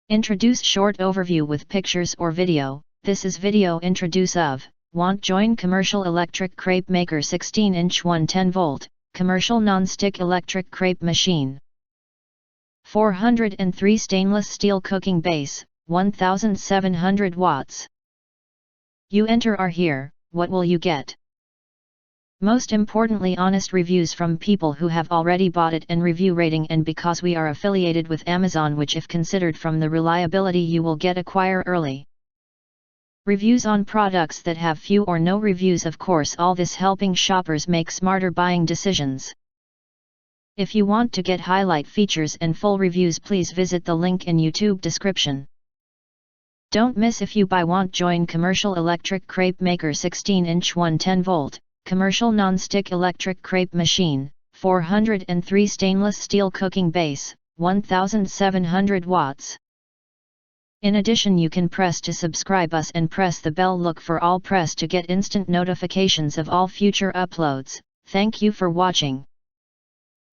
Introduce short overview with pictures or video. This is video introduce of WantJoin commercial electric crepe maker 16-inch 110-volt, commercial non-stick electric crepe machine. 403 stainless steel cooking base, 1700 watts. You enter are here, what will you get? Most importantly, honest reviews from people who have already bought it and review rating, and because we are affiliated with Amazon, which if considered from the reliability you will get acquire early. Reviews on products that have few or no reviews, of course, all this helping shoppers make smarter buying decisions. If you want to get highlight features and full reviews, please visit the link in YouTube description. Don't miss if you buy WantJoin commercial electric crepe maker 16-inch 110-volt. Commercial non-stick electric crepe machine, 403 stainless steel cooking base, 1700 watts. In addition, you can press to subscribe us and press the bell. Look for all press to get instant notifications of all future uploads. Thank you for watching.